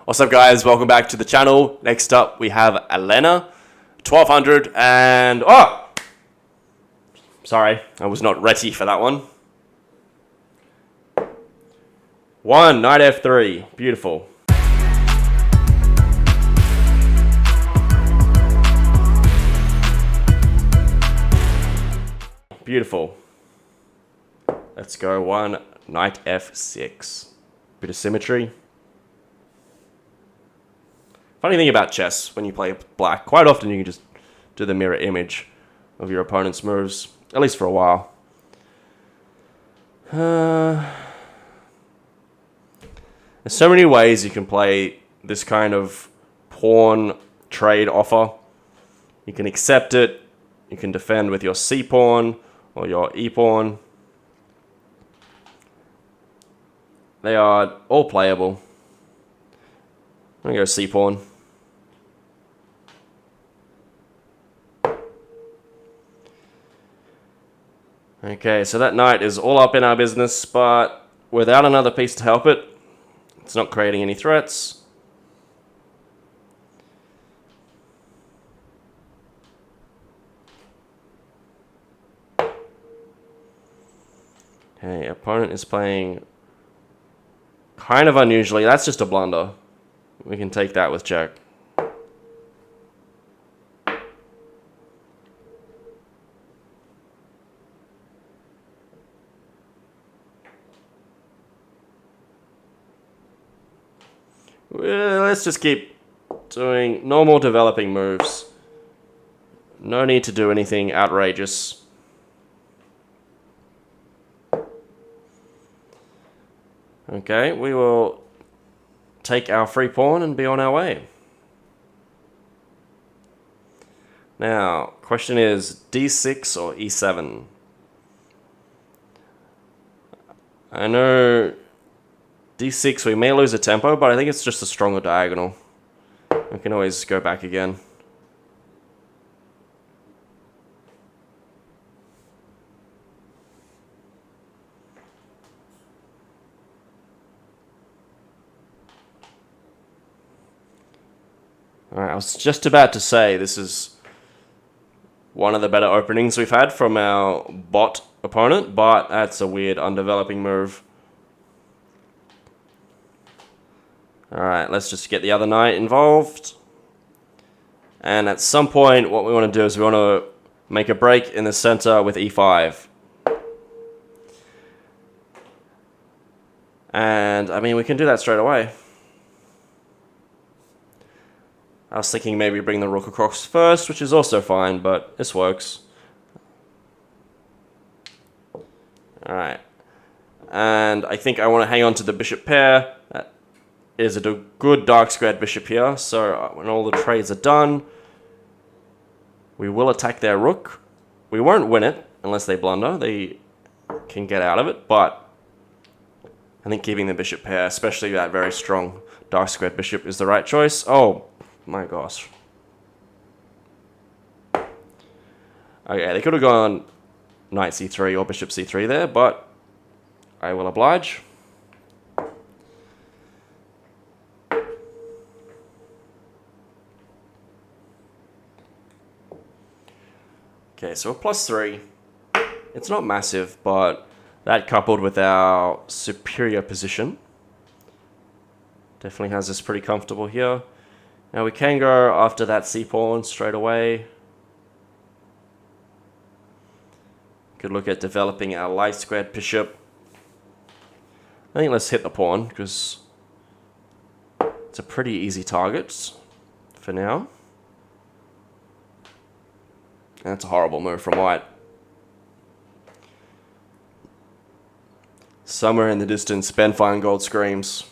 What's up, guys? Welcome back to the channel. Next up, we have Elena, 1200, and sorry, I was not ready for that one. Knight F3, beautiful. Beautiful. Let's go Knight F6. Bit of symmetry. Funny thing about chess, when you play black, quite often you can just do the mirror image of your opponent's moves, at least for a while. There's so many ways you can play this kind of pawn trade offer. You can accept it, you can defend with your C pawn or your E pawn. They are all playable. I'm gonna go C pawn. Okay, so that knight is all up in our business, but without another piece to help it, it's not creating any threats. Okay, opponent is playing kind of unusually. That's just a blunder. We can take that with check. Well, let's just keep doing normal developing moves. No need to do anything outrageous. Okay, we will take our free pawn and be on our way. Now, question is D6 or E7? I know D6 we may lose a tempo, but I think it's just a stronger diagonal. We can always go back again. Alright, I was just about to say this is one of the better openings we've had from our bot opponent, but that's a weird undeveloping move. Alright, let's just get the other knight involved. And at some point, what we want to do is we want to make a break in the center with E5. And, I mean, we can do that straight away. I was thinking maybe bring the rook across first, which is also fine, but this works. Alright. And I think I want to hang on to the bishop pair. That is a good dark squared bishop here, so when all the trades are done, we will attack their rook. We won't win it unless they blunder. They can get out of it, but I think keeping the bishop pair, especially that very strong dark squared bishop, is the right choice. Oh my gosh. Okay, they could have gone knight c3 or bishop c3 there, but I will oblige. Okay, so a +3. It's not massive, but that coupled with our superior position definitely has us pretty comfortable here. Now we can go after that c-pawn straight away. Could look at developing our light squared bishop. I think let's hit the pawn because it's a pretty easy target for now. That's a horrible move from white. Somewhere in the distance, Ben Feingold screams.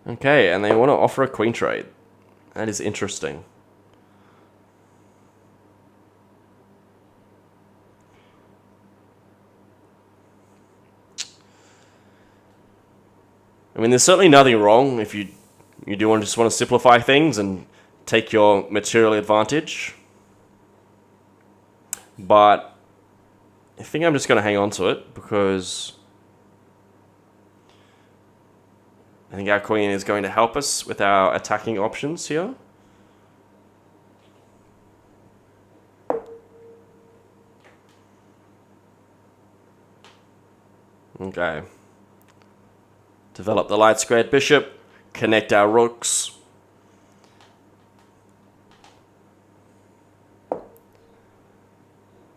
Okay, and they want to offer a queen trade. That is interesting. I mean, there's certainly nothing wrong if you just want to simplify things and take your material advantage. But I think I'm just going to hang on to it because I think our queen is going to help us with our attacking options here. Okay. Develop the light squared bishop, connect our rooks.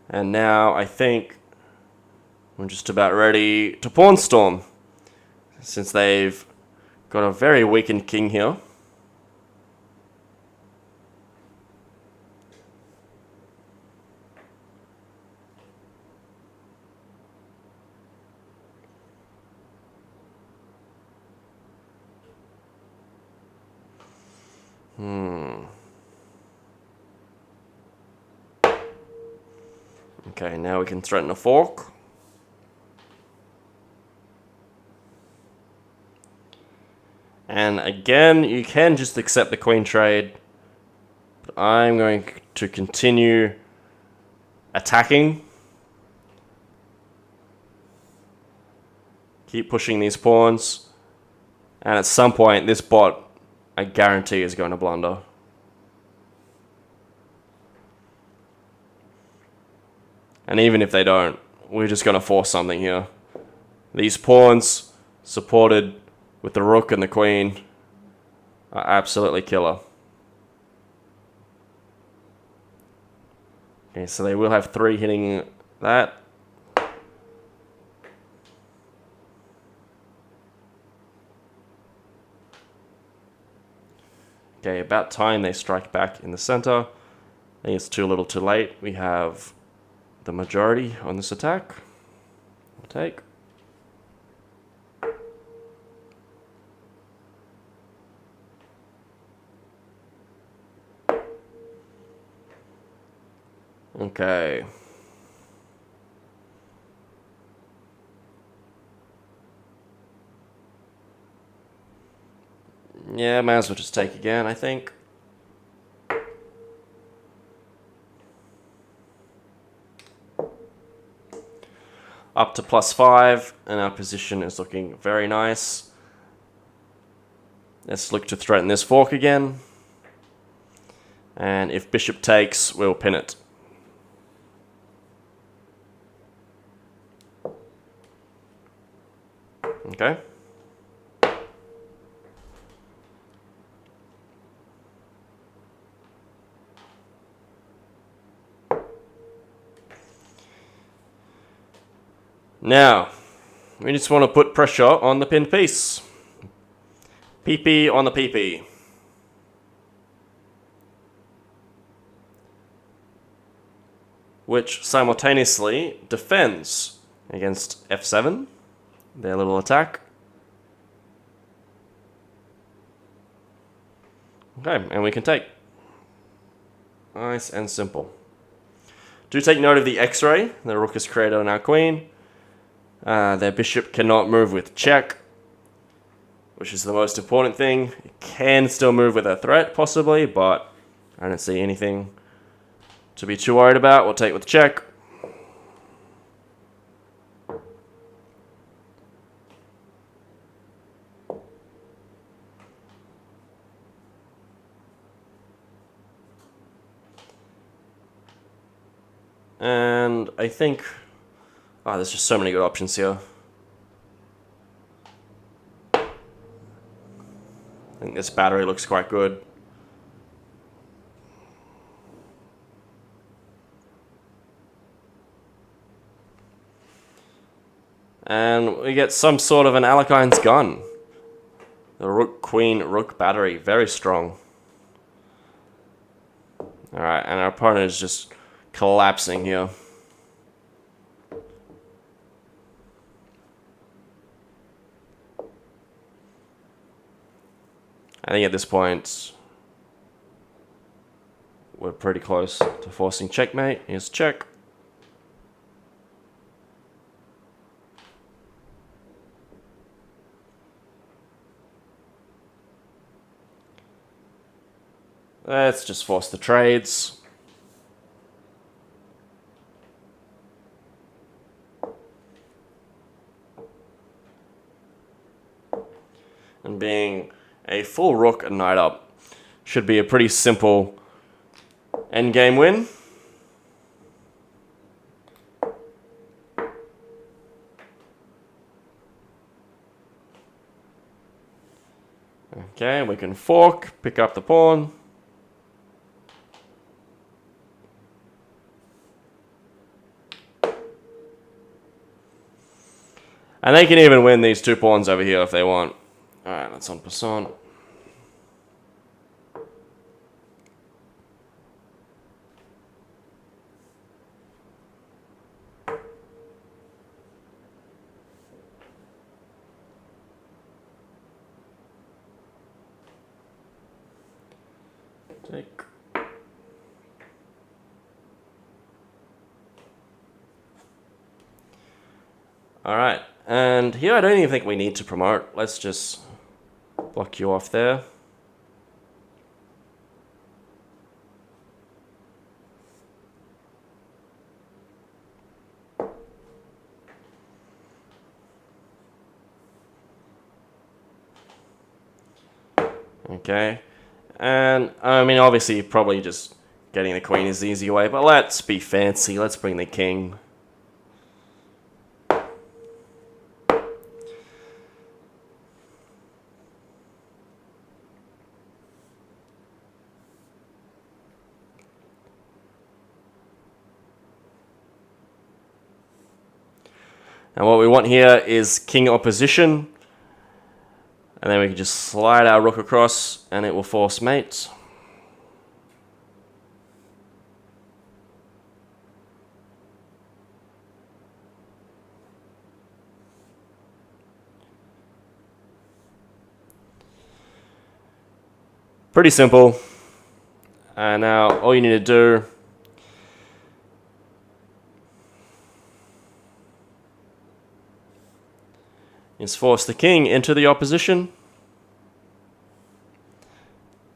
And now I think we're just about ready to pawn storm, since they've got a very weakened king here. Okay, now we can threaten a fork. And again, you can just accept the queen trade. But I'm going to continue attacking. Keep pushing these pawns. And at some point, this bot, I guarantee, is going to blunder. And even if they don't, we're just going to force something here. These pawns, supported with the rook and the queen, are absolutely killer. Okay, so they will have 3 hitting that. Okay, about time they strike back in the center. I think it's too little too late. We have the majority on this attack. We'll take. Okay. Yeah, might as well just take again, I think. Up to +5, and our position is looking very nice. Let's look to threaten this fork again. And if bishop takes, we'll pin it. Okay. Now, we just want to put pressure on the pinned piece. PP on the PP. Which simultaneously defends against F7, their little attack. Okay, and we can take. Nice and simple. Do take note of the X-ray the rook has created on our queen. Their bishop cannot move with check, which is the most important thing. It can still move with a threat, possibly, but I don't see anything to be too worried about. We'll take with check. And I think... Oh, there's just so many good options here. I think this battery looks quite good. And we get some sort of an Alechine's gun. The rook, queen, rook battery. Very strong. Alright, and our opponent is just collapsing here. I think at this point, we're pretty close to forcing checkmate. Here's check. Let's just force the trades. And being a full rook and knight up should be a pretty simple endgame win. Okay, we can fork, pick up the pawn. And they can even win these 2 pawns over here if they want. Alright, that's en passant. Take. Alright, and here I don't even think we need to promote. Let's just block you off there. Okay, and I mean obviously probably just getting the queen is the easy way, but let's be fancy, let's bring the king. And what we want here is king opposition. And then we can just slide our rook across and it will force mate. Pretty simple. And now all you need to do is force the king into the opposition.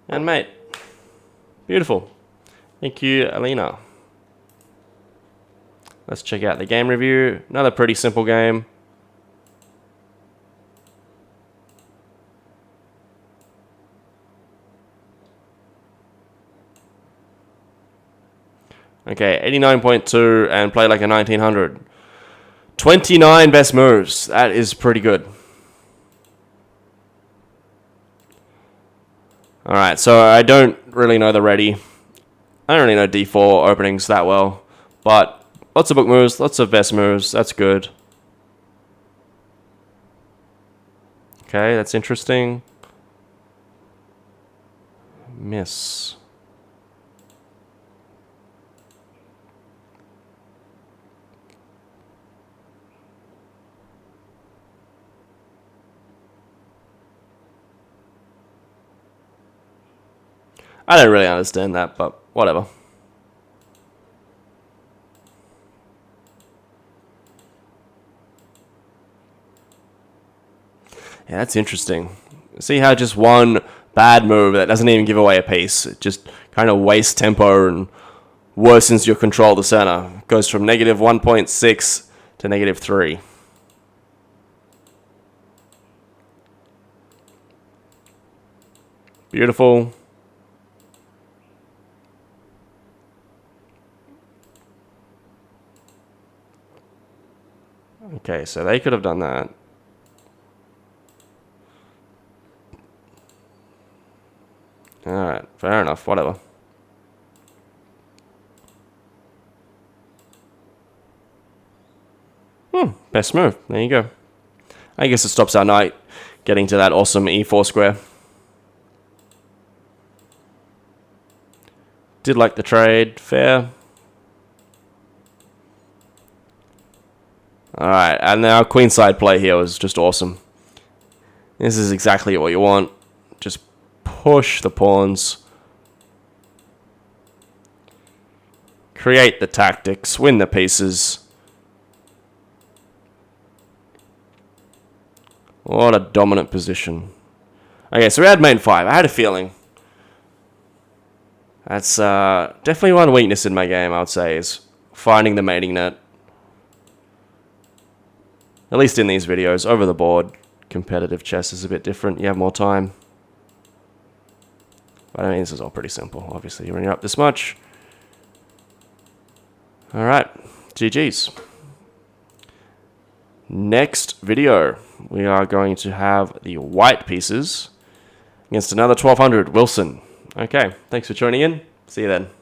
And mate. Beautiful. Thank you, Elena. Let's check out the game review. Another pretty simple game. Okay, 89.2 and play like a 1900. 29 best moves. That is pretty good. Alright, so I don't really know the ready. I don't really know d4 openings that well. But lots of book moves, lots of best moves. That's good. Okay, that's interesting. Miss. I don't really understand that, but whatever. Yeah, that's interesting. See how just one bad move that doesn't even give away a piece, it just kind of wastes tempo and worsens your control of the center. It goes from negative 1.6 to negative 3. Beautiful. Okay, so they could have done that. Alright, fair enough, whatever. Best move. There you go. I guess it stops our knight getting to that awesome e4 square. Did like the trade. Fair. Alright, and our queenside play here was just awesome. This is exactly what you want. Just push the pawns. Create the tactics. Win the pieces. What a dominant position. Okay, so we had mate 5. I had a feeling. That's definitely one weakness in my game, I would say, is finding the mating net. At least in these videos, over the board. competitive chess is a bit different. You have more time. But I mean, this is all pretty simple. Obviously, when you're up this much. All right, GG's. Next video, we are going to have the white pieces against another 1200, Wilson. Okay, thanks for tuning in. See you then.